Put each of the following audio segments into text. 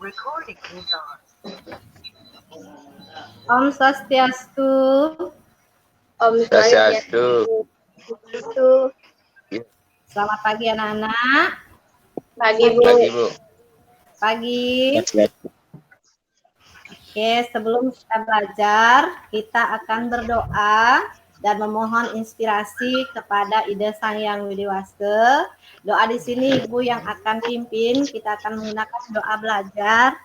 Om Swastiastu. Om Swastiastu. Selamat pagi anak-anak. Pagi Bu. Pagi Bu. Pagi. Oke, sebelum kita belajar, kita akan berdoa dan memohon inspirasi kepada Ida Sang Hyang Widiwasta. Doa di sini Ibu yang akan pimpin. Kita akan menggunakan doa belajar.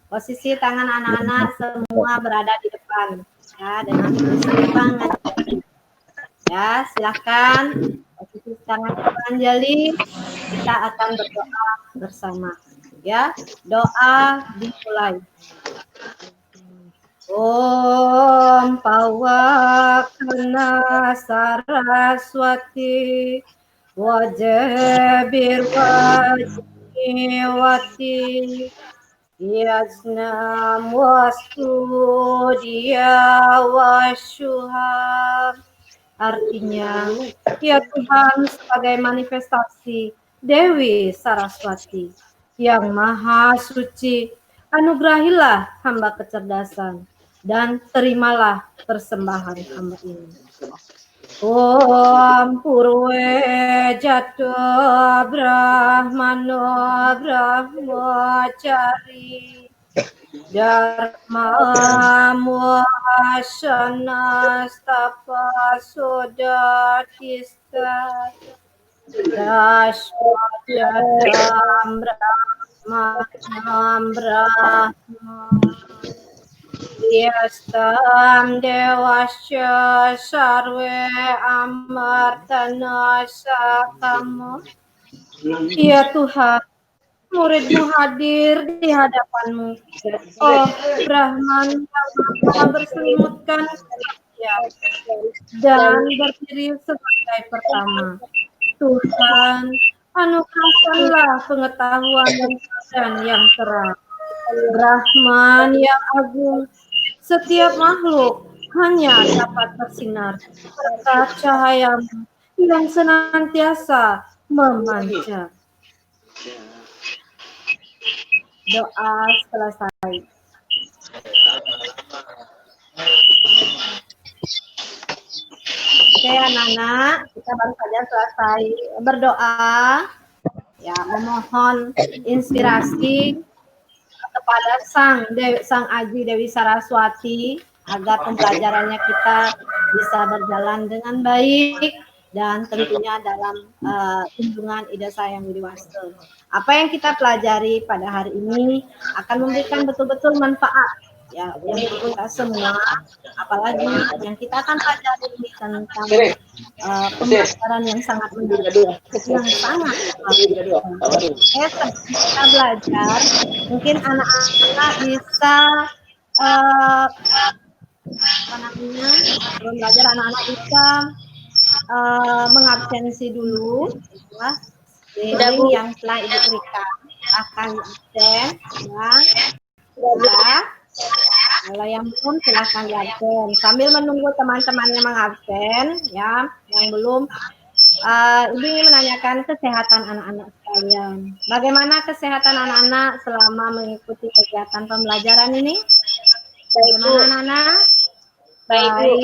Posisi tangan anak-anak semua berada di depan, ya, dengan keseimbangan. Ya, silahkan. Posisi tangan Anjali. Kita akan berdoa bersama. Ya, doa dimulai. Om Pawakana Saraswati Wajabir Wajibwati Yajnam Wastu Dia Wasyuham. Artinya, ya Tuhan sebagai manifestasi Dewi Saraswati yang Maha Suci, anugerahilah hamba kecerdasan dan terimalah persembahan hamba ini. Om Purwe Jatuh Brahmano Brahmacari Dharma Muhasana Stapa Sodatista Dashwadam Brahma Yastam Dewasya Sarwe Amartana Sakamo. Ya Tuhan, muridmu hadir di hadapanmu. Oh Brahman yang maha berselimutkan ya, dan berdiri sebagai pertama. Tuhan, anugerahkanlah pengetahuan dan yang terang. Brahman yang agung, setiap makhluk hanya dapat bersinar berkat cahayamu yang senantiasa memancar. Doa selesai. Oke anak-anak, kita baru saja selesai berdoa, ya, memohon inspirasi kepada Sang Aji Dewi Saraswati agar pembelajarannya kita bisa berjalan dengan baik dan tentunya dalam kunjungan Ida Sang Hyang Widiwasta. Apa yang kita pelajari pada hari ini akan memberikan betul-betul manfaat ya untuk kita semua, apalagi yang kita akan pelajari ini tentang pembelajaran yang sangat menarik, yang sangat kita belajar. Mungkin anak-anak bisa sebelum belajar anak-anak bisa mengabsensi dulu ya. Link yang telah Ibu berikan akan absen ya. Sudah. Kalau yang belum silahkan diabsen. Sambil menunggu teman-temannya mengabsen ya, yang belum Ibu ingin menanyakan kesehatan anak-anak sekalian. Bagaimana kesehatan anak-anak selama mengikuti kegiatan pembelajaran ini? Bagaimana anak-anak? Baik, Bu.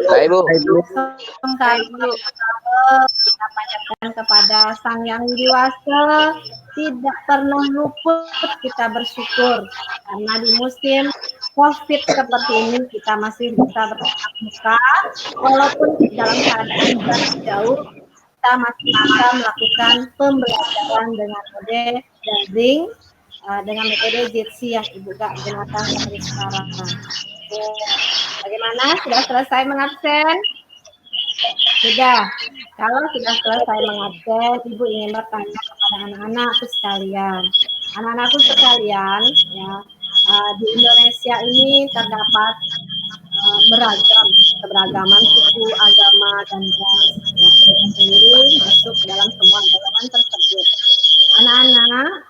Baik, Bu. Kita panjatkan kepada Sang Hyang Widiwasta, tidak pernah luput kita bersyukur karena di musim COVID seperti ini kita masih bisa bertatap muka walaupun dalam keadaan jarak jauh, kita masih bisa melakukan pembelajaran dengan metode daring, dengan metode Jitsi yang Ibu gunakan seperti sekarang. Bagaimana? Sudah selesai mengabsen? Sudah. Kalau sudah selesai mengabsen, Ibu ingin bertanya kepada anak-anakku sekalian. Anak-anakku sekalian, ya, di Indonesia ini terdapat beragam keberagaman suku, agama, dan ras. Ya, sendiri masuk dalam semua golongan tersebut. Anak-anak,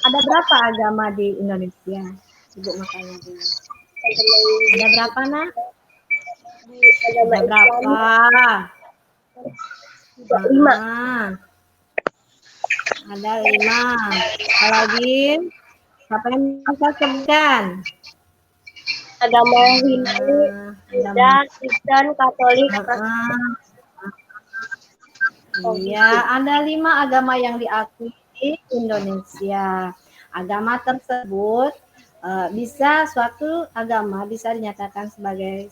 ada berapa agama di Indonesia? Ibu makanya dulu. Ada berapa, nak? Ada berapa? 5. Ada 5. Lagi Siapa yang bisa sebutkan? Agama Hindu, Buddha, Kristen, Katolik. Iya, ada 5 agama yang diakui di Indonesia. Agama tersebut suatu agama bisa dinyatakan sebagai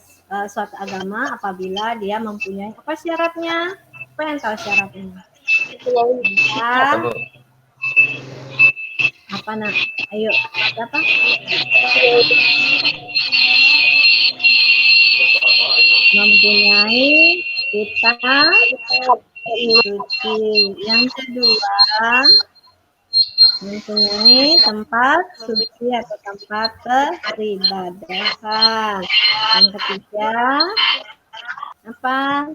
suatu agama apabila dia mempunyai apa syaratnya? Apa yang tahu syaratnya? Ya. Apa nak? Ayo, siapa? Mempunyai kitab suci. Yang kedua, mempunyai tempat suci atau tempat peribadahan. Yang ketiga, apa?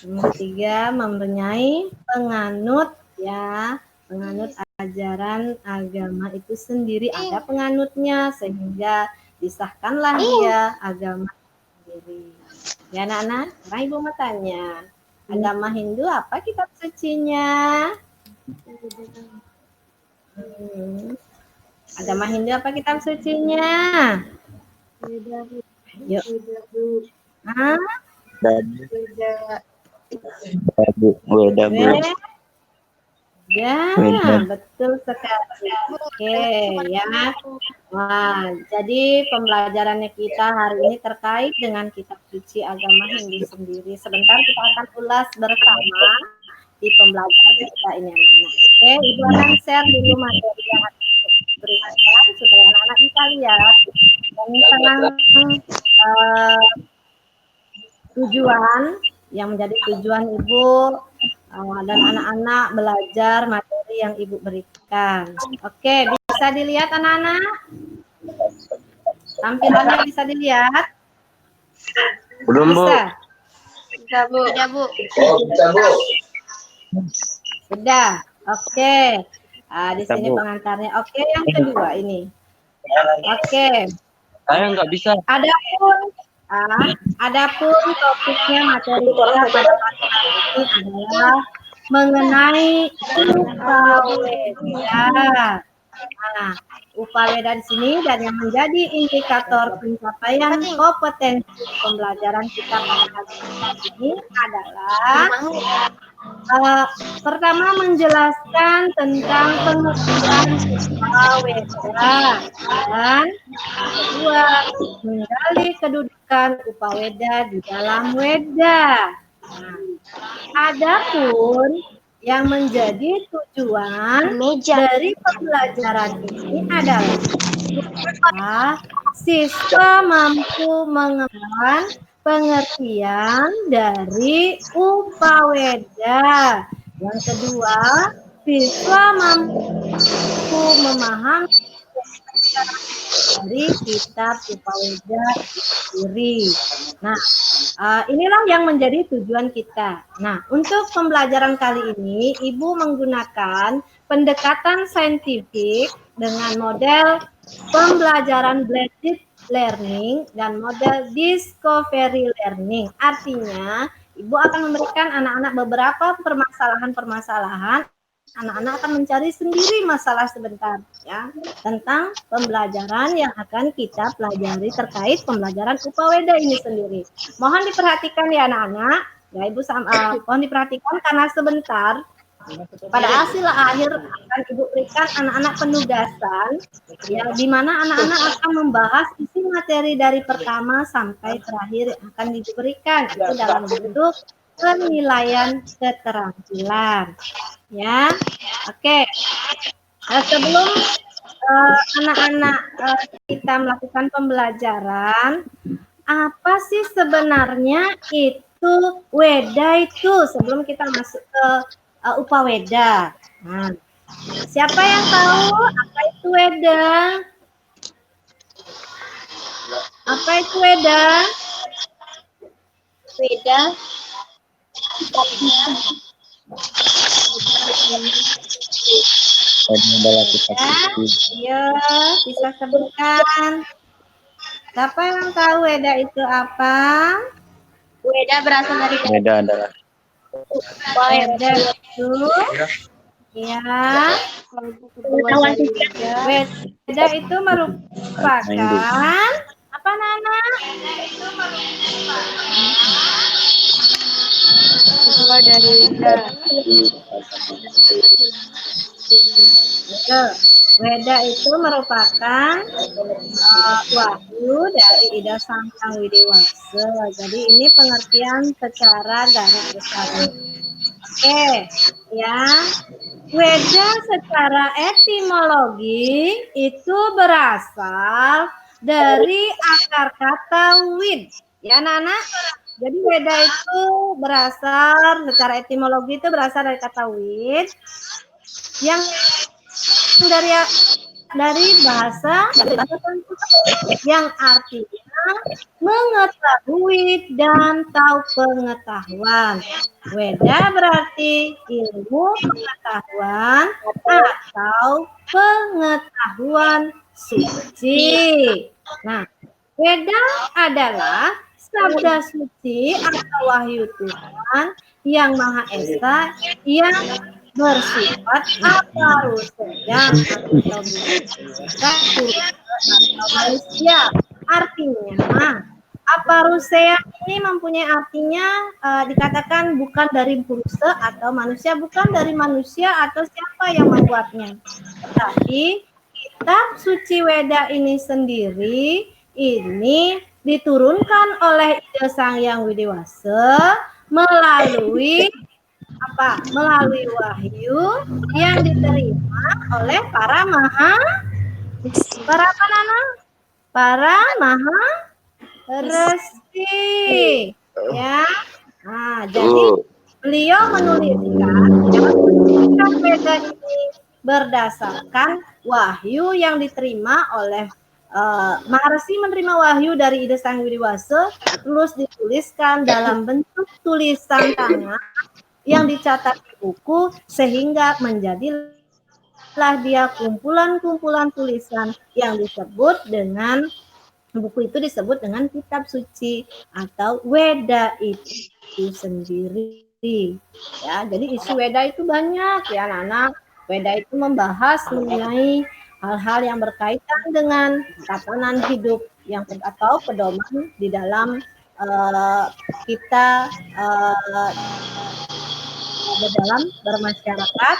Yang ketiga, mempunyai penganut ya, penganut ajaran agama itu sendiri, ada penganutnya sehingga disahkanlah dia agama sendiri. Ya anak-anak, sekarang ibu mau tanya, agama Hindu apa kitab sucinya? Agama Hindu apa kitab sucinya? Yuk. Hah? Weda, Ya, betul sekali. Oke, ya. Wah, jadi pembelajarannya kita hari ini terkait dengan kitab suci agama Hindu sendiri. Sebentar kita akan ulas bersama di pembelajaran kita ini anak-anak. Oke, Ibu akan share dulu materi yang akan diberikan supaya anak-anak bisa lihat tentang tujuan yang menjadi tujuan Ibu dan anak-anak belajar materi yang Ibu berikan. Oke, bisa dilihat anak-anak? Tampilannya bisa dilihat? Belum, Bu. Bisa, Bu. Ya, Bu. Sudah. Oke. Di sini pengantarnya. Oke, yang kedua ini. Oke. Saya nggak bisa. Adapun topiknya materi kita pada hari ini adalah mengenai upaweda. Nah, upaweda di sini dan yang menjadi indikator pencapaian kompetensi pembelajaran kita pada hari ini adalah pertama menjelaskan tentang pengertian upaweda dan kedua menggali kedudukan upaweda di dalam weda. Nah, adapun yang menjadi tujuan dari pembelajaran ini adalah siswa mampu mengembangkan pengertian dari upaweda. Yang kedua, siswa mampu memahami dari kitab upaweda sendiri. Nah, inilah yang menjadi tujuan kita. Nah, untuk pembelajaran kali ini, Ibu menggunakan pendekatan saintifik dengan model pembelajaran blended learning dan model discovery learning. Artinya, Ibu akan memberikan anak-anak beberapa permasalahan-permasalahan. Anak-anak akan mencari sendiri masalah sebentar ya tentang pembelajaran yang akan kita pelajari terkait pembelajaran upaweda ini sendiri. Mohon diperhatikan ya anak-anak. Ya Ibu mohon diperhatikan karena sebentar pada hasil akhir akan Ibu berikan anak-anak penugasan ya di mana anak-anak akan membahas isi materi dari pertama sampai terakhir yang akan diberikan itu dalam bentuk penilaian keterampilan. Ya, oke. Sebelum anak-anak kita melakukan pembelajaran, apa sih sebenarnya itu weda itu sebelum kita masuk ke upaweda? Nah, siapa yang tahu apa itu weda? Apa itu weda? Weda. Ya, bisa sebutkan. Siapa yang tahu weda itu apa? Weda berasal dari Weda adalah Weda itu Ya, Pengetahuan sosial. Weda itu merupakan Main dulu. apa Nana? Kedua dari Weda. Betul. Weda itu merupakan wahyu dari Ida Sang Hyang Widewasa. Jadi ini pengertian secara garis besar. Oke, ya. Weda secara etimologi itu berasal dari akar kata wid. Ya, Nana. Jadi Weda itu berasal secara etimologi itu berasal dari kata wid yang dari bahasa yang artinya mengetahui dan tahu pengetahuan. Weda berarti ilmu pengetahuan atau pengetahuan suci. Nah, Weda adalah sabda suci atau wahyu Tuhan yang Maha Esa yang bersifat aparuseyan atau atau manusia. Artinya aparuseya ini mempunyai artinya dikatakan bukan dari purusa atau manusia, bukan dari manusia atau siapa yang membuatnya. Tetapi kitab suci Weda ini sendiri ini diturunkan oleh Ida Sang Hyang Widewasa melalui melalui wahyu yang diterima oleh para apa Nana? Para maha resi. Ya. Nah, jadi beliau menuliskan Weda ini berdasarkan wahyu yang diterima oleh Maharsi menerima wahyu dari Ida Sang Widewasa, terus dituliskan dalam bentuk tulisan tangan yang dicatat di buku sehingga menjadilah dia kumpulan-kumpulan tulisan yang disebut dengan buku itu disebut dengan kitab suci atau Weda itu sendiri. Ya, jadi isi Weda itu banyak ya anak-anak. Weda itu membahas mengenai hal-hal yang berkaitan dengan tatanan hidup yang atau pedoman di dalam kita dalam bermasyarakat,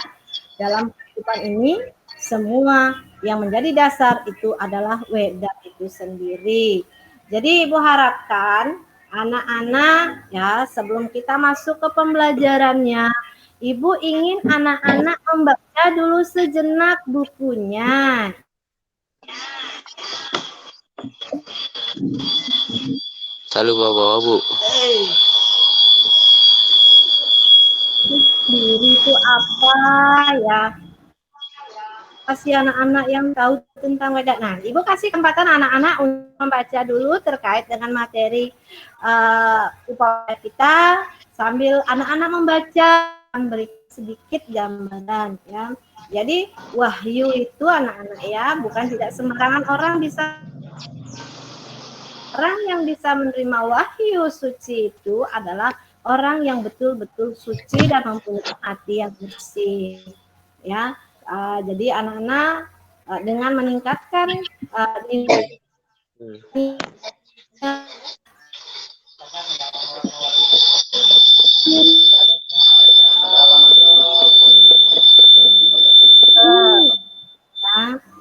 dalam kehidupan ini, semua yang menjadi dasar itu adalah Weda itu sendiri. Jadi Ibu harapkan anak-anak ya sebelum kita masuk ke pembelajarannya, Ibu ingin anak-anak membaca dulu sejenak bukunya. Selalu bawa Bu. Diri itu apa ya? Kasih anak-anak yang tahu tentang Weda. Nah, Ibu kasih kesempatan anak-anak untuk membaca dulu terkait dengan materi upaya kita sambil anak-anak membaca beri sedikit gambaran ya. Jadi wahyu itu anak-anak ya bukan tidak sembarangan orang bisa. Orang yang bisa menerima wahyu suci itu adalah orang yang betul-betul suci dan mempunyai hati yang bersih. Ya, jadi anak-anak dengan meningkatkan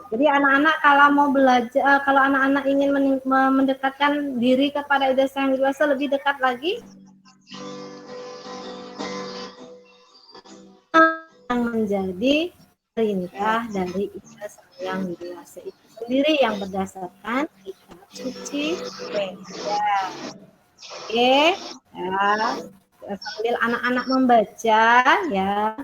jadi anak-anak kalau mau belajar, kalau anak-anak ingin mendekatkan diri kepada Ida Sang Widewasa lebih dekat lagi, yang menjadi perintah dari Ida Sang Hyang Widewasa itu sendiri yang berdasarkan kitab suci Weda. Oke, ya, sambil anak-anak membaca ya,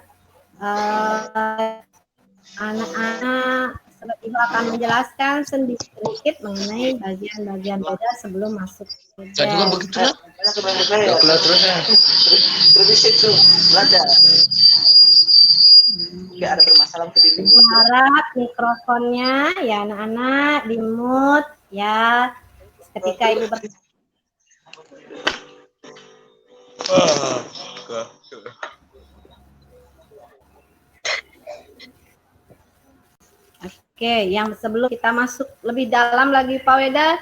anak-anak Ibu akan menjelaskan sedikit mengenai bagian-bagian Weda sebelum masuk Weda. Saya juga begitu lah. Terus itu belajar. Nggak ada permasalahan ke diri. Harap mikrofonnya ya anak-anak di mute ya ketika Ibu Oke, yang sebelum kita masuk lebih dalam lagi Pak Weda,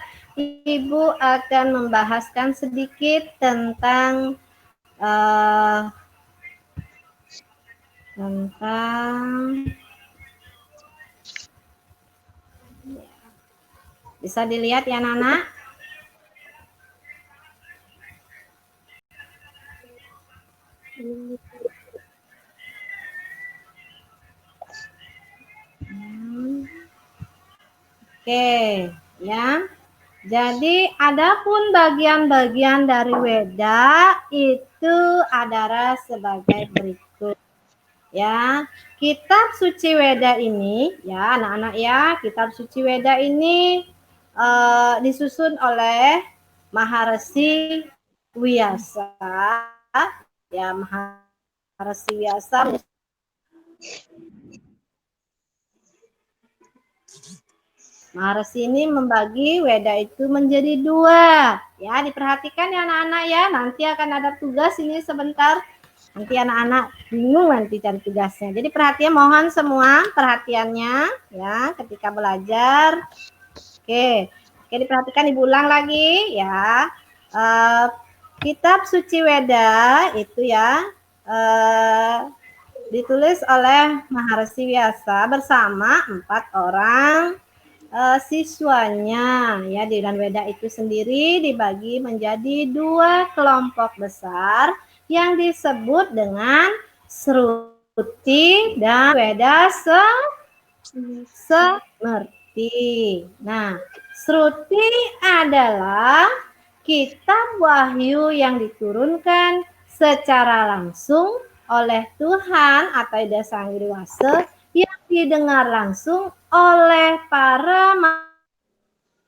Ibu akan membahaskan sedikit tentang bisa dilihat ya Nana. Oke, ya. Jadi adapun bagian-bagian dari Weda itu adalah sebagai berikut. Ya, kitab suci Weda ini, ya anak-anak ya, kitab suci Weda ini disusun oleh Maharesi Wyasa, ya Maharesi Wyasa. Maharesi ini membagi Weda itu menjadi 2. Ya, diperhatikan ya anak-anak ya. Nanti akan ada tugas ini sebentar. Nanti anak-anak bingung nanti cari tugasnya. Jadi perhatian, mohon semua perhatiannya ya ketika belajar. Oke, diperhatikan, Ibu ulang lagi ya. Kitab suci Weda itu ya ditulis oleh Maharesi Wyasa bersama 4 orang siswanya ya. Di dan Weda itu sendiri dibagi menjadi 2 kelompok besar yang disebut dengan Sruti dan Weda Semerti. Nah, Sruti adalah kitab wahyu yang diturunkan secara langsung oleh Tuhan atau Ida Sang Widi yang didengar langsung oleh para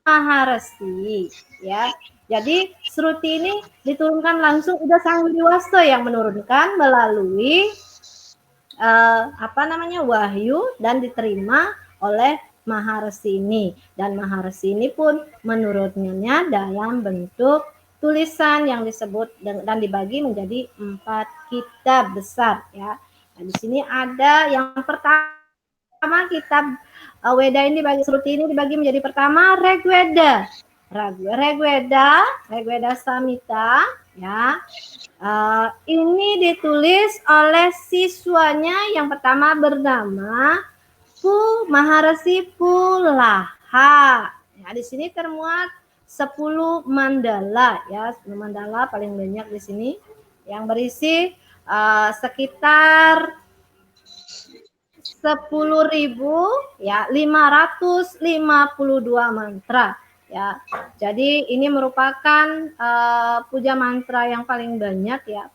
maharesi ya. Jadi Sruti ini diturunkan langsung Ida Sang Widi yang menurunkan melalui wahyu dan diterima oleh Maharesi ini, dan Maharesi ini pun menurunkannya dalam bentuk tulisan yang disebut dan dibagi menjadi 4 kitab besar ya. Nah, di sini ada yang pertama kitab Weda ini dibagi, Sruti ini dibagi menjadi pertama Rigveda. Rigveda Samhita ya. Ini ditulis oleh siswanya yang pertama bernama Maharesi Pulaha. Ya, di sini termuat 10 mandala ya, 10 mandala paling banyak di sini yang berisi sekitar 10.000 ya 552 mantra ya. Jadi ini merupakan puja mantra yang paling banyak ya,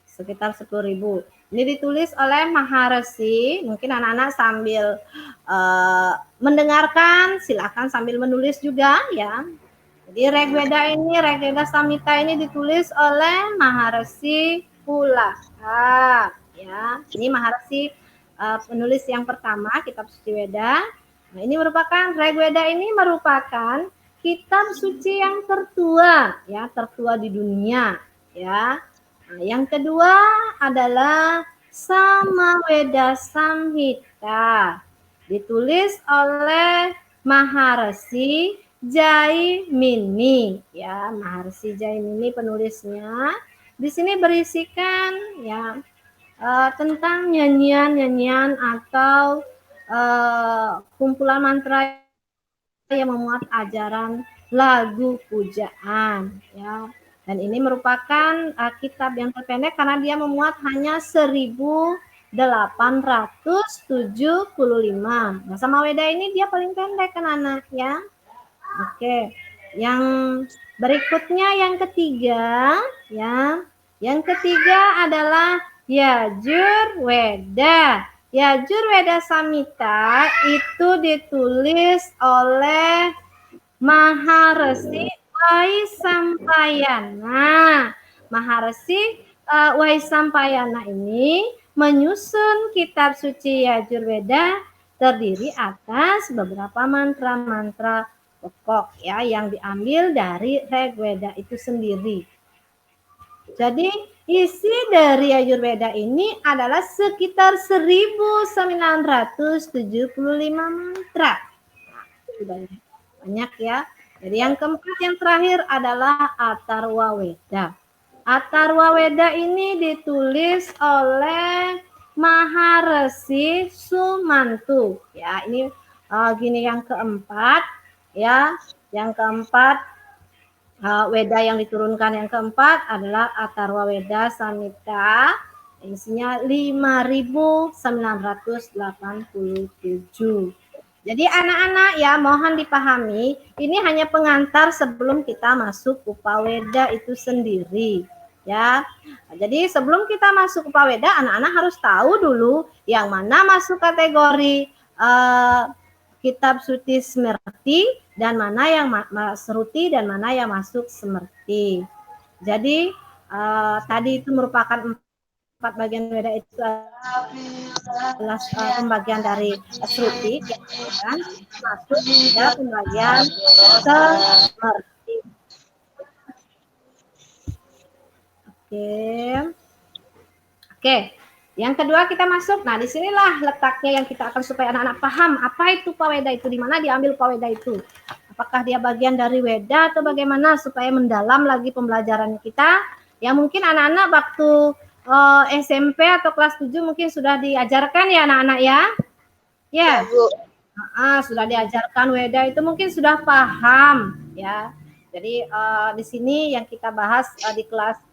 sekitar 10.000. Ini ditulis oleh Maharesi. Mungkin anak-anak sambil mendengarkan, silakan sambil menulis juga ya. Jadi Rigveda Samhita ini ditulis oleh Maharesi Pulaha ya. Ini Maharesi penulis yang pertama kitab suci Weda. Nah, ini merupakan Rigveda ini merupakan kitab suci yang tertua ya, tertua di dunia ya. Nah, yang kedua adalah Samaveda Samhita, ditulis oleh Maharesi Jaimini ya. Maharesi Jaimini penulisnya. Di sini berisikan ya tentang nyanyian atau kumpulan mantra yang memuat ajaran lagu pujaan ya. Dan ini merupakan kitab yang terpendek karena dia memuat hanya 1875. Nah, Samaveda ini dia paling pendek kan anak ya. Oke. Yang berikutnya yang ketiga ya. Yang ketiga adalah Yajurveda. Yajurveda Samhita itu ditulis oleh Maharesi Vaisampayana. Maharesi Vaisampayana ini menyusun kitab suci Yajurveda terdiri atas beberapa mantra-mantra pokok ya yang diambil dari Rigveda itu sendiri. Jadi Isi dari Ayurveda ini adalah sekitar 1975 mantra. Nah, sudah banyak ya. Jadi yang keempat, yang terakhir adalah Atharwa Weda. Atharwa Weda ini ditulis oleh Maharesi Sumantu. Ya, ini gini yang keempat ya. Yang keempat Weda yang diturunkan yang keempat adalah Atharwa Weda Samhita, isinya 5.987. Jadi anak-anak ya mohon dipahami, ini hanya pengantar sebelum kita masuk Upaweda itu sendiri. Ya, jadi sebelum kita masuk Upaweda, anak-anak harus tahu dulu yang mana masuk kategori kitab suci Smrti dan mana yang Sruti dan mana yang masuk Smrti. Jadi tadi itu merupakan 4 bagian Weda itu adalah pembagian dari Sruti yang masuk pada pembagian Smrti. Oke. Yang kedua kita masuk, nah disinilah letaknya yang kita akan supaya anak-anak paham apa itu Upaweda itu, di mana diambil Upaweda itu. Apakah dia bagian dari Weda atau bagaimana supaya mendalam lagi pembelajaran kita. Ya mungkin anak-anak waktu SMP atau kelas 7 mungkin sudah diajarkan ya anak-anak ya. Ya. Sudah diajarkan Weda itu mungkin sudah paham ya. Jadi di sini yang kita bahas di kelas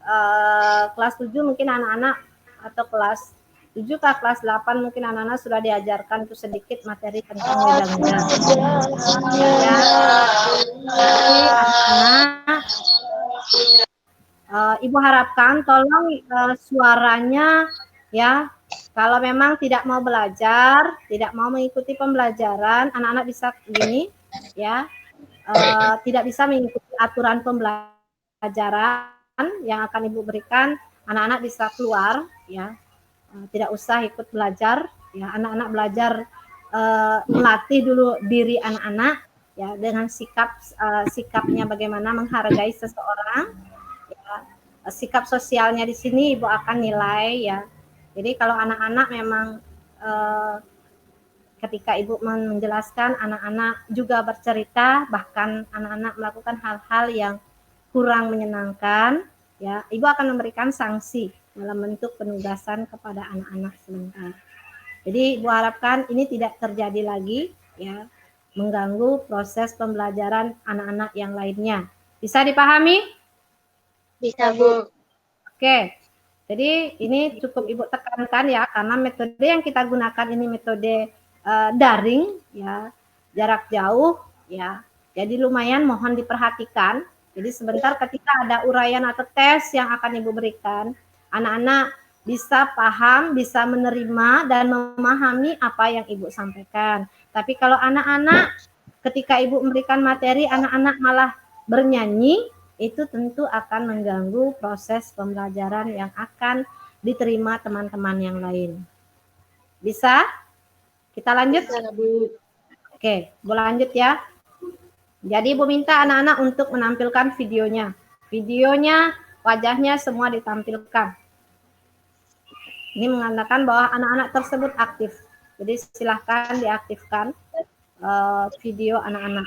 7 mungkin anak-anak atau kelas 7 ke kelas 8 mungkin anak-anak sudah diajarkan tuh sedikit materi tentang Weda. Ya. Jadi anak-anak Ibu harapkan tolong suaranya ya. Kalau memang tidak mau belajar, tidak mau mengikuti pembelajaran, anak-anak bisa begini ya. Tidak bisa mengikuti aturan pembelajaran yang akan Ibu berikan, anak-anak bisa keluar ya, tidak usah ikut belajar ya. Anak-anak belajar melatih dulu diri anak-anak ya dengan sikapnya bagaimana menghargai seseorang ya. Sikap sosialnya di sini Ibu akan nilai ya. Jadi kalau anak-anak memang ketika Ibu menjelaskan, anak-anak juga bercerita, bahkan anak-anak melakukan hal-hal yang kurang menyenangkan ya, Ibu akan memberikan sanksi dalam bentuk penugasan kepada anak-anak sebentar. Jadi Ibu harapkan ini tidak terjadi lagi ya, mengganggu proses pembelajaran anak-anak yang lainnya. Bisa dipahami? Bisa, Bu. Oke. Jadi ini cukup Ibu tekankan ya, karena metode yang kita gunakan ini metode daring ya, jarak jauh ya. Jadi lumayan mohon diperhatikan. Jadi sebentar ketika ada uraian atau tes yang akan Ibu berikan, anak-anak bisa paham, bisa menerima dan memahami apa yang Ibu sampaikan. Tapi kalau anak-anak ketika Ibu memberikan materi, anak-anak malah bernyanyi, itu tentu akan mengganggu proses pembelajaran yang akan diterima teman-teman yang lain. Bisa? Kita lanjut? Oke, boleh lanjut ya. Jadi Ibu minta anak-anak untuk menampilkan videonya. Videonya, wajahnya semua ditampilkan. Ini menandakan bahwa anak-anak tersebut aktif. Jadi silahkan diaktifkan video anak-anak.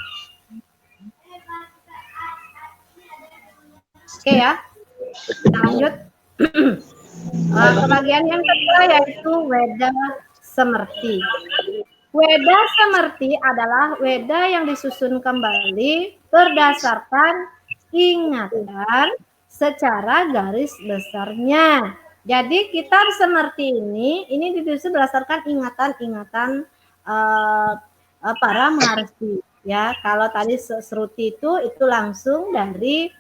Oke ya, kita lanjut. Bagian yang kedua yaitu Weda Smrti. Weda Smrti adalah Weda yang disusun kembali berdasarkan ingatan secara garis besarnya. Jadi kitab Smrti ini disusun berdasarkan ingatan-ingatan para maharsi. Ya, kalau tadi Sruti itu langsung dari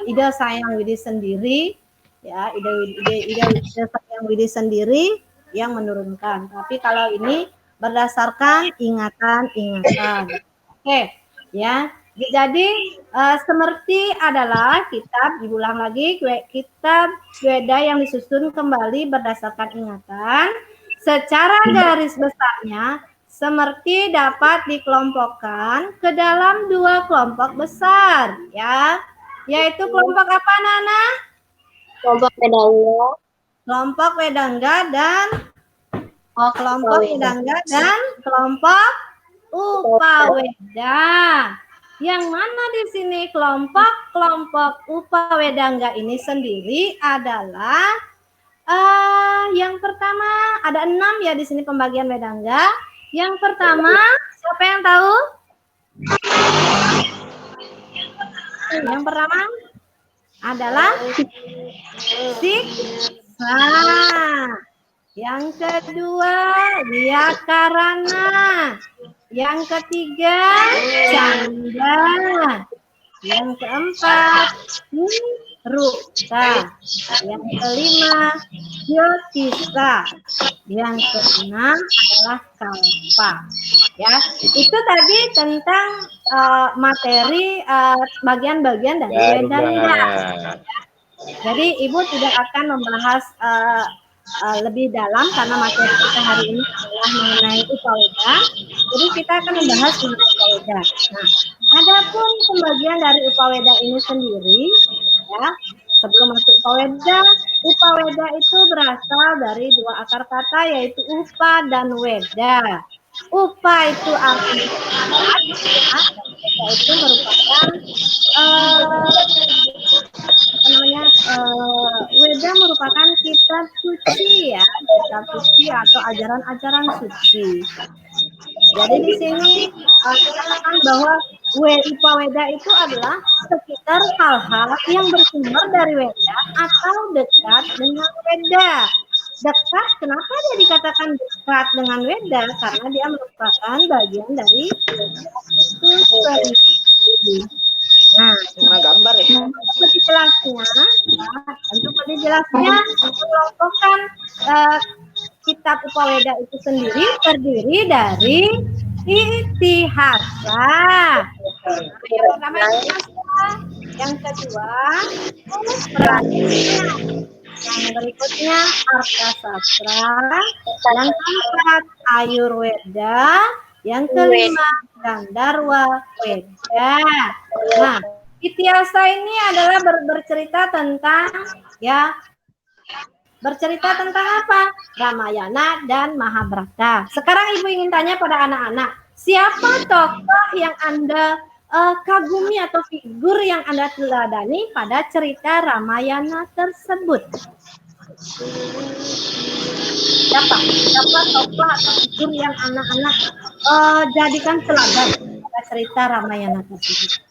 Ida Sayang Widi sendiri, ya Ida Sayang Widi sendiri yang menurunkan. Tapi kalau ini berdasarkan ingatan-ingatan. Oke, ya. Jadi Smrti adalah kitab, diulang lagi, kitab Weda yang disusun kembali berdasarkan ingatan. Secara garis besarnya, Smrti dapat dikelompokkan ke dalam 2 kelompok besar, ya. Yaitu kelompok apa, Nana? Kelompok Wedangga. Kelompok Wedangga dan kelompok Wedangga dan kelompok Upaweda. Yang mana di sini kelompok Upawedangga ini sendiri adalah yang pertama ada 6 ya di sini pembagian Wedangga. Yang pertama siapa yang tahu? Yang pertama adalah siksa. Yang kedua Wiakarana. Yang ketiga Canda. Yang keempat Ruka. Yang kelima Jyotisa. Yang keenam adalah Kalpa. Ya, itu tadi tentang materi bagian-bagian dari Wedangga. Jadi Ibu tidak akan membahas lebih dalam karena materi kita hari ini adalah mengenai Upaweda. Jadi kita akan membahas mengenai Upaweda. Nah, adapun pembagian dari Upaweda ini sendiri, ya, sebelum masuk Upaweda itu berasal dari 2 akar kata yaitu upa dan weda. Upa itu artinya itu merupakan weda merupakan kitab suci ya, kitab suci atau ajaran-ajaran suci. Jadi di sini dikatakan bahwa Upaweda itu adalah sekitar hal-hal yang bersumber dari weda atau dekat dengan weda. Dekat, kenapa dia dikatakan dekat dengan weda? Karena dia merupakan bagian dari weda itu sendiri. Nah, gambar ya. untuk penjelasnya mengelompokkan kitab Upaweda itu sendiri terdiri dari itihasa. Yang pertama itihasa, yang kedua pranina, yang berikutnya Arthasastra, yang keempat Ayurweda, yang kelima Gandharwa Weda. Nah, itihasa ini adalah bercerita tentang apa? Ramayana dan Mahabharata. Sekarang Ibu ingin tanya pada anak-anak, siapa tokoh yang Anda kagumi atau figur yang Anda teladani pada cerita Ramayana tersebut? Siapa tokoh atau figur yang anak-anak jadikan teladan pada cerita Ramayana tersebut?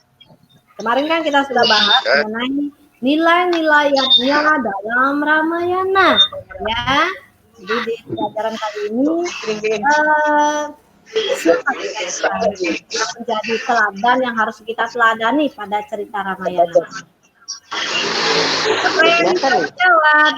Kemarin kan kita sudah bahas mengenai nilai-nilainya dalam Ramayana, ya. Jadi di pelajaran kali ini siapa yang menjadi teladan yang harus kita teladani pada cerita Ramayana? Siapa yang bisa menjawab?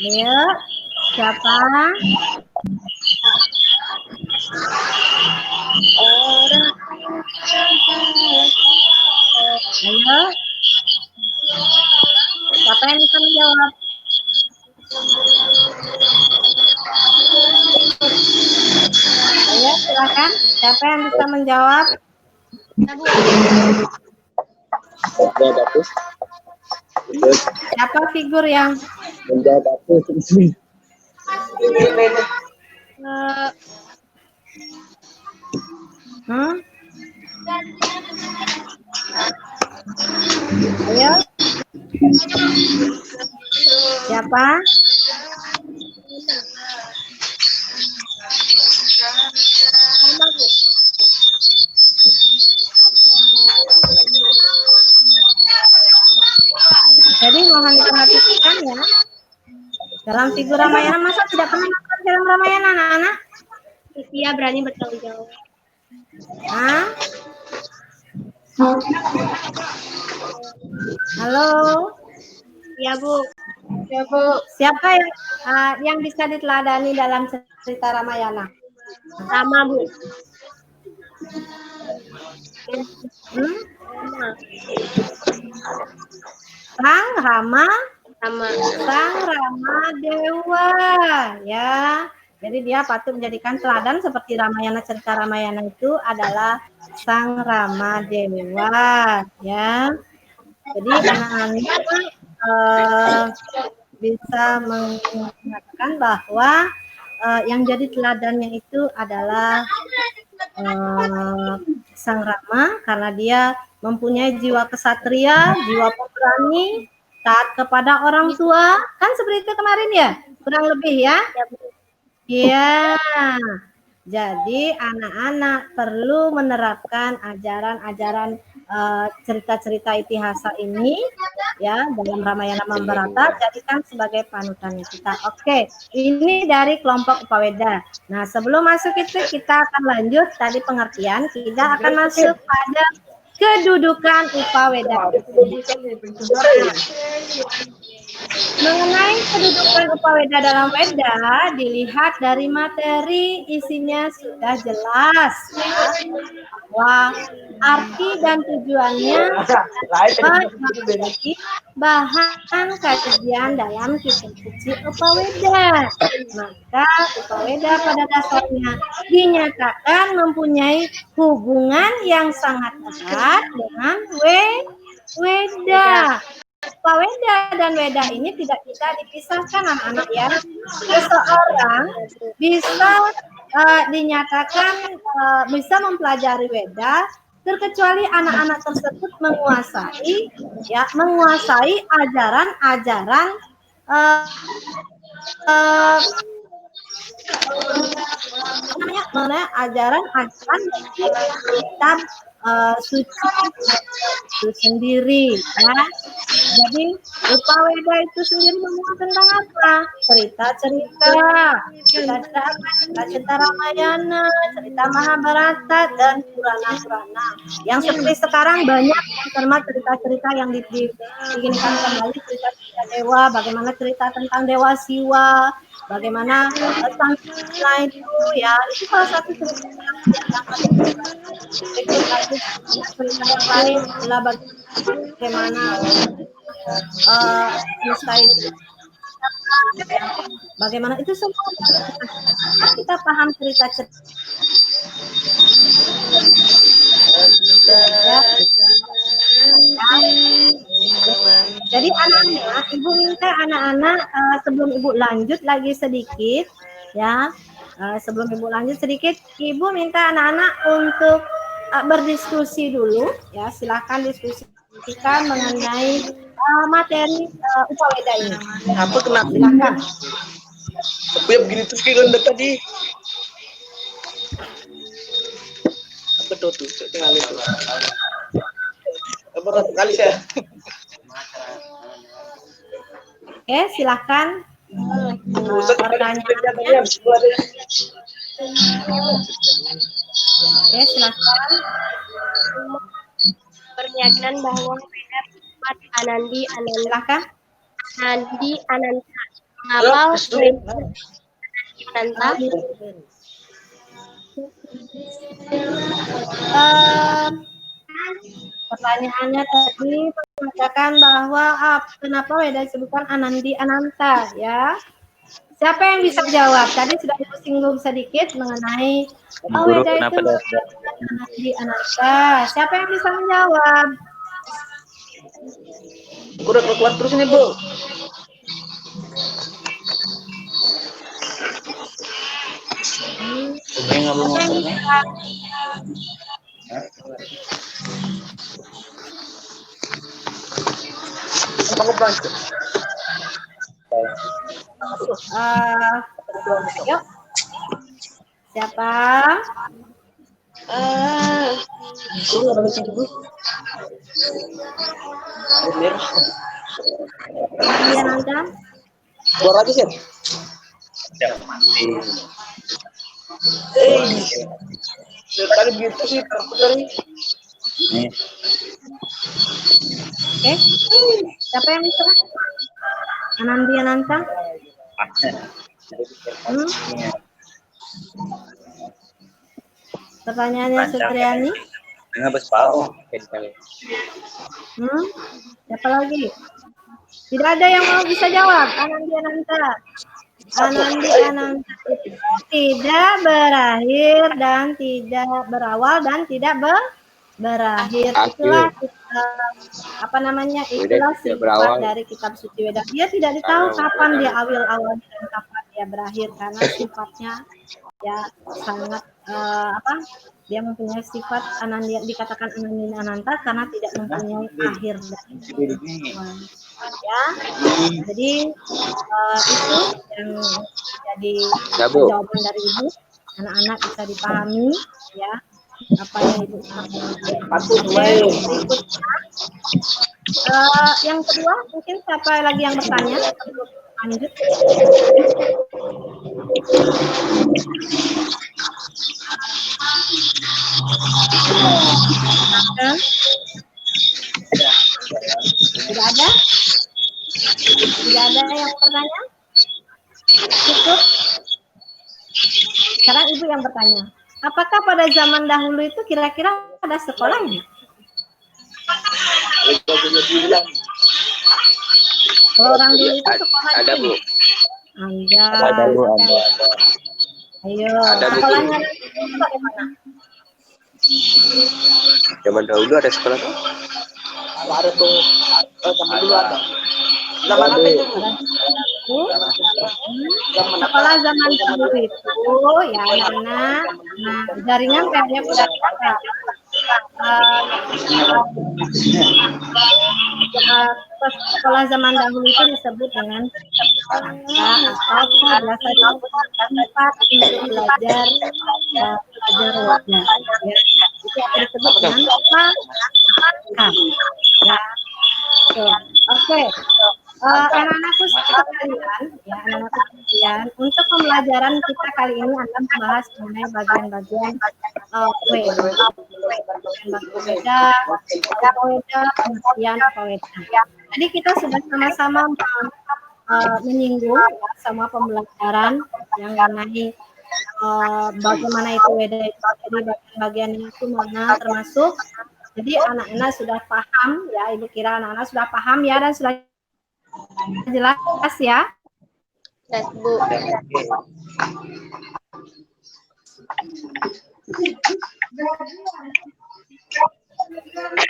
Ayo, siapa? Ayo, siapa yang bisa menjawab? Ayo, silakan. Siapa yang bisa menjawab? Siapa figur yang menjawab aku sini? Ayo. Siapa? Jadi mohon diperhatikan ya. Dalam figur Ramayana, masa tidak pernah nonton film Ramayana, anak-anak? Iya, berani bertanggung jawab. Hah? Halo? Iya, Bu. Ya, Bu. Siapa yang bisa diteladani dalam cerita Ramayana? Sama, Bu. Rang, Rama, Rama. Sang Rama Dewa, ya. Jadi dia patut menjadikan teladan seperti Ramayana, cerita Ramayana itu adalah Sang Rama Dewa, ya. Jadi anak-anak bisa mengatakan bahwa yang jadi teladannya itu adalah Sang Rama karena dia mempunyai jiwa kesatria, jiwa pemberani, taat kepada orang tua, kan seperti itu kemarin ya, kurang lebih ya. Iya. Jadi anak-anak perlu menerapkan ajaran-ajaran cerita-cerita itihasa ini ya dalam Ramayana Mahabharata, jadikan sebagai panutannya kita. Oke, ini dari kelompok Upaweda. Nah, sebelum masuk itu kita akan lanjut tadi pengertian, kita akan masuk pada kedudukan Upaweda. Mengenai kedudukan Upaweda dalam Weda dilihat dari materi, isinya sudah jelas ya, bahwa arti dan tujuannya menjadi bahan kajian dalam kitab suci Upaweda. Maka Upaweda pada dasarnya dinyatakan mempunyai hubungan yang sangat erat dengan Weda. Upaweda dan Weda ini tidak bisa dipisahkan anak-anak ya. Seseorang bisa dinyatakan bisa mempelajari Weda terkecuali anak-anak tersebut menguasai ajaran-ajaran ajaran-ajaran dari kitab suci itu sendiri ya. Jadi Upaweda itu sendiri memuat tentang apa? Cerita-cerita Ramayana, cerita Mahabharata dan Purana-Purana. Yang seperti sekarang banyak termasuk cerita-cerita yang dibikinkan kembali, cerita-cerita dewa, bagaimana cerita tentang Dewa Siwa, bagaimana sang Krishna itu ya, itu salah satu cerita cerita yang lain adalah bagaimana bagaimana itu semua kita paham cerita jadi anak-anak, ibu minta anak-anak sebelum ibu lanjut lagi sedikit ya, sebelum ibu lanjut sedikit, ibu minta anak-anak untuk berdiskusi dulu ya, silakan diskusikan mengenai materi Upaweda ini. Apa kena? Silakan. Aku yang begini terus kayak ganda tadi. Apa tuh tinggal itu? Apa satu kali saya? Oke, silakan. Pertanyaannya. Oke, silakan. Perlihatkan bahwa Weda bersifat Anandi Ananta. Silakan. Ananta. Mengapa Weda Ananta? Pertanyaannya tadi mengatakan bahwa kenapa Weda disebutkan Anandi Ananta ya. Siapa yang bisa jawab? Tadi sudah disinggung sedikit mengenai Weda itu Anandi Ananta. Siapa yang bisa menjawab? Aku udah keluar terus nih, Bu. Siapa yang bisa? Yuk. Siapa? Iya, Nanda. Keluar lagi sih. Tadi begitu sih, tadi. Oke. Siapa yang bisa? Anandi Ananta. Pertanyaannya Sutriani. Enggak bos pau. Siapa lagi? Tidak ada yang mau bisa jawab. Anandi Ananta. Anandi Ananta itu tidak berakhir dan tidak berawal dan tidak berakhir. Itulah apa namanya? Itulah Tidak sifat berawal. dari kitab suci Weda. Dia tidak ditahu kapan dia awal dan kapan dia berakhir karena sifatnya ya sangat apa? Dia mempunyai sifat Anandi, dikatakan Anandi Ananta karena tidak mempunyai akhir dan awal. Ya, jadi itu yang jadi Ya, Bu. jawaban dari ibu. Anak-anak bisa dipahami ya apa yang ibu sampaikan. Oke, berikutnya yang kedua mungkin siapa lagi yang bertanya sebelum lanjut? Silakan. Tidak ada? Tidak ada yang bertanya? Cukup? Sekarang ibu yang bertanya. Apakah pada zaman dahulu itu kira-kira ada sekolahnya? Kalau orang dulu itu sekolah Ada, Bu. Ada. Bu, ada. Ayo, Ada, Bu. sekolahnya itu bagaimana? Zaman dahulu ada sekolah tuh. Ada tuh. Zaman dulu ada. Zaman apa itu, Bu? Sekolah zaman dahulu itu ya anak-anak, nah jaringan kayaknya sudah sekolah zaman dahulu itu disebut dengan atau biasa disebut tempat untuk belajar wajar ya. Itu akan disebut dengan apa? Ya. Oke. Anak-anakku sekalian, untuk pembelajaran kita kali ini akan membahas mengenai bagian-bagian weda, pengertian weda. Jadi kita sudah sama-sama menyinggung sama pembelajaran yang mengenai bagaimana itu weda itu, jadi bagian-bagian itu mana termasuk. Jadi anak-anak sudah paham ya, ibu kira anak-anak sudah paham ya dan sudah jelas ya. Yes, Bu.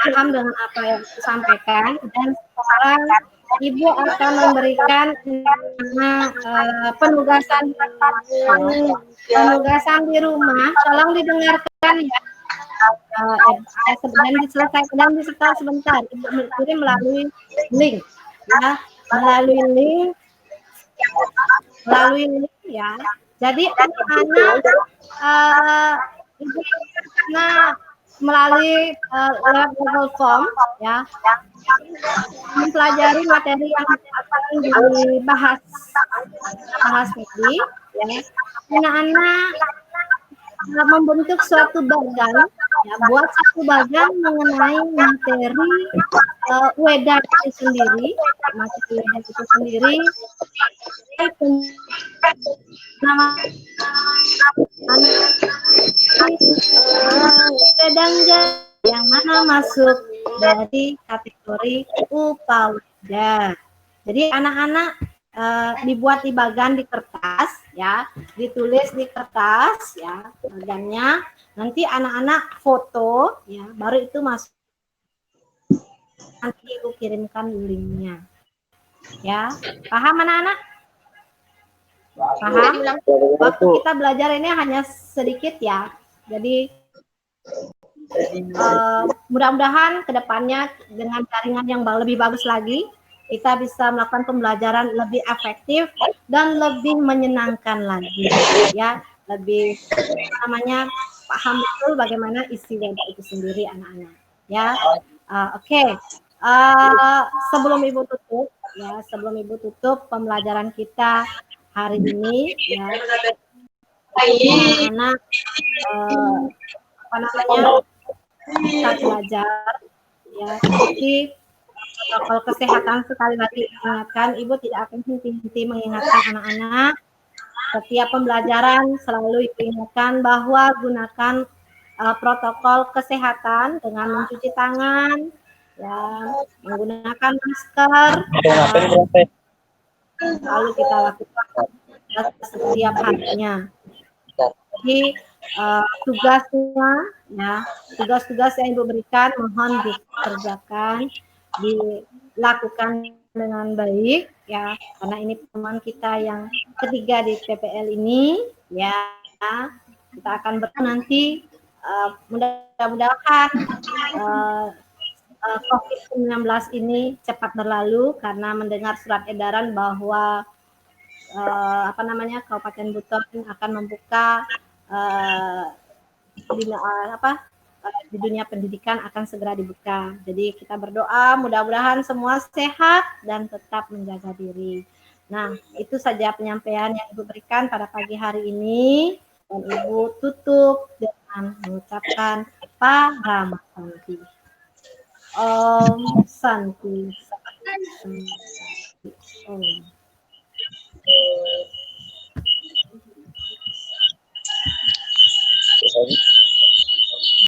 Paham dengan apa yang disampaikan dan sekarang ibu akan memberikan penugasan di rumah. Tolong didengarkan ya. Dan diselesaikan dan disetel sebentar. Ibu kirim melalui link ya, melalui link ya. Jadi anak-anak ibu melalui Google Form ya mempelajari materi yang akan dibahas tadi ya. Anak-anak membentuk suatu bagan ya, buat satu bagan mengenai materi weda itu sendiri, nama wedangga yang mana masuk dari kategori upaweda. Jadi anak-anak dibuat di bagan di kertas ya, ditulis di kertas ya bagannya, nanti anak-anak foto ya, baru itu masuk, nanti ibu kirimkan linknya ya. Paham anak-anak? Paham? Waktu kita belajar ini hanya sedikit ya, jadi mudah-mudahan kedepannya dengan jaringan yang lebih bagus lagi kita bisa melakukan pembelajaran lebih efektif dan lebih menyenangkan lagi ya, lebih namanya paham betul bagaimana isi weda itu sendiri anak-anak ya. Oke. Sebelum ibu tutup pembelajaran kita hari ini ya, anak-anak apa namanya kita belajar ya, seperti protokol kesehatan. Sekali lagi ingatkan, ibu tidak akan henti-henti mengingatkan anak-anak setiap pembelajaran, selalu ibu ingatkan bahwa gunakan protokol kesehatan dengan mencuci tangan ya, menggunakan masker, lalu kita lakukan setiap harinya. Jadi tugasnya, ya, tugas-tugas yang Ibu berikan mohon dikerjakan, dilakukan dengan baik, ya, karena ini teman kita yang ketiga di PPL ini, ya, kita akan bertemu nanti, mudah-mudahan COVID-19 ini cepat berlalu karena mendengar surat edaran bahwa Kabupaten Buton akan membuka di dunia pendidikan akan segera dibuka. Jadi kita berdoa mudah-mudahan semua sehat dan tetap menjaga diri. Nah, itu saja penyampaian yang Ibu berikan pada pagi hari ini, dan Ibu tutup dengan mengucapkan Paramasanti. Om Santi. Om. Sorry.